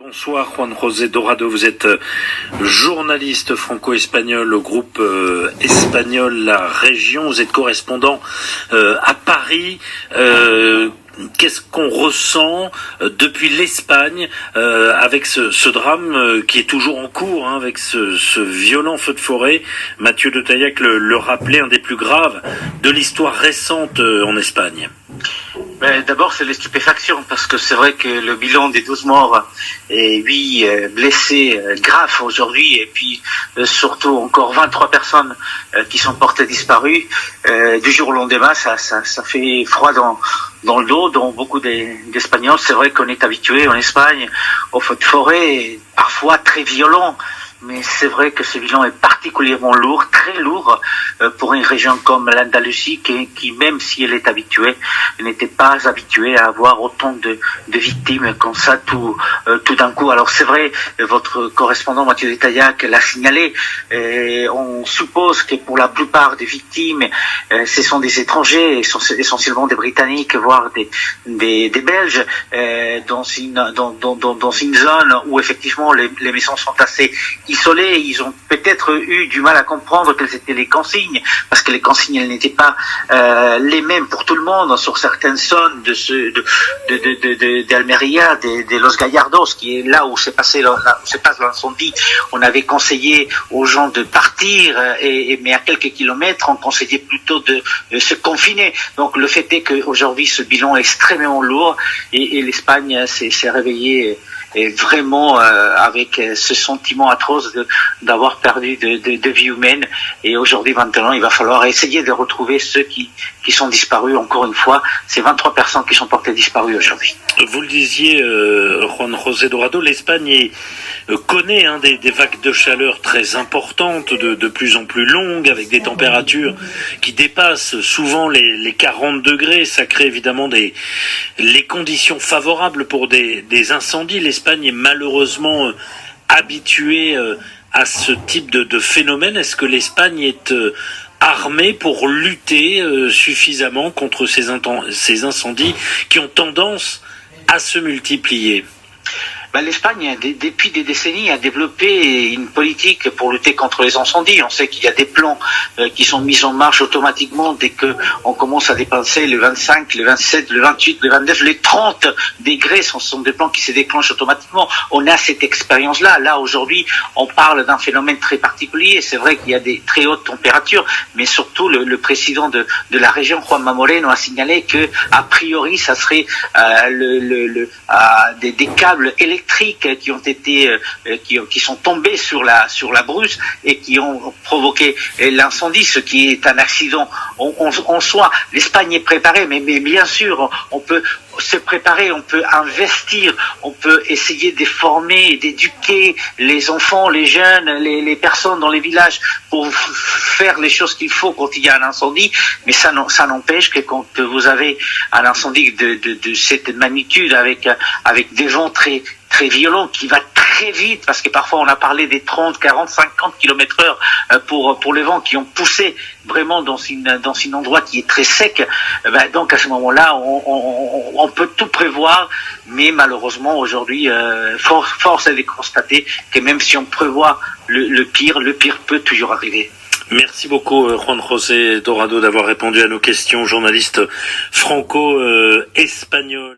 Bonsoir Juan José Dorado, vous êtes journaliste franco-espagnol au groupe espagnol La Région, vous êtes correspondant à Paris. Qu'est-ce qu'on ressent depuis l'Espagne avec ce drame qui est toujours en cours, avec ce violent feu de forêt? Mathieu de Taillac le rappelait, un des plus graves de l'histoire récente en Espagne. D'abord, c'est la stupéfaction, parce que c'est vrai que le bilan des 12 morts et 8 blessés graves aujourd'hui, et puis surtout encore 23 personnes qui sont portées disparues, du jour au lendemain, ça fait froid dans le dos, dont beaucoup d'Espagnols. C'est vrai qu'on est habitué en Espagne aux feux de forêt, parfois très violents. Mais c'est vrai que ce bilan est particulièrement lourd, très lourd, pour une région comme l'Andalousie, qui même si elle est habituée, n'était pas habituée à avoir autant de victimes comme ça tout d'un coup. Alors c'est vrai, votre correspondant Mathieu de Taillac l'a signalé, on suppose que pour la plupart des victimes, ce sont des étrangers, essentiellement des Britanniques, voire des Belges, dans une zone où effectivement les maisons sont assez isolés. Ils ont peut-être eu du mal à comprendre quelles étaient les consignes, parce que les consignes elles n'étaient pas les mêmes pour tout le monde. Sur certaines zones d'Almeria, de Los Gallardos, qui est là où se passe l'incendie, on avait conseillé aux gens de partir, mais à quelques kilomètres, on conseillait plutôt de se confiner. Donc le fait est qu'aujourd'hui ce bilan est extrêmement lourd, et l'Espagne s'est réveillée et vraiment avec ce sentiment atroce d'avoir perdu de vies humaines. Et aujourd'hui, maintenant, il va falloir essayer de retrouver ceux qui sont disparus. Encore une fois, c'est 23 personnes qui sont portées disparues aujourd'hui. Vous le disiez, Juan José Dorado, l'Espagne connaît des vagues de chaleur très importantes, de plus en plus longues, avec des températures qui dépassent souvent les 40 degrés. Ça crée évidemment les conditions favorables pour des incendies. L'Espagne est malheureusement habituée à ce type de phénomène. Est-ce que l'Espagne est armée pour lutter suffisamment contre ces incendies qui ont tendance à se multiplier? L'Espagne, depuis des décennies, a développé une politique pour lutter contre les incendies. On sait qu'il y a des plans qui sont mis en marche automatiquement dès qu'on commence à dépasser le 25, le 27, le 28, le 29, les 30 degrés. Ce sont des plans qui se déclenchent automatiquement. On a cette expérience-là. Là, aujourd'hui, on parle d'un phénomène très particulier. C'est vrai qu'il y a des très hautes températures, mais surtout le président de la région, Juanma Moreno, a signalé que, a priori, ça serait des câbles électriques qui ont été qui sont tombés sur la brousse et qui ont provoqué l'incendie, ce qui est un accident en soi. L'Espagne est préparée, mais bien sûr, on peut se préparer, on peut investir, on peut essayer de former et d'éduquer les enfants, les jeunes, les personnes dans les villages pour faire les choses qu'il faut quand il y a un incendie. Mais ça n'empêche que quand vous avez un incendie de cette magnitude avec des vents très violents qui va très vite, parce que parfois on a parlé des 30, 40, 50 km/h pour les vents qui ont poussé vraiment dans un endroit qui est très sec. Donc à ce moment-là, on peut tout prévoir, mais malheureusement aujourd'hui, force est de constater que même si on prévoit le pire peut toujours arriver. Merci beaucoup Juan José Dorado d'avoir répondu à nos questions, journaliste franco-espagnol.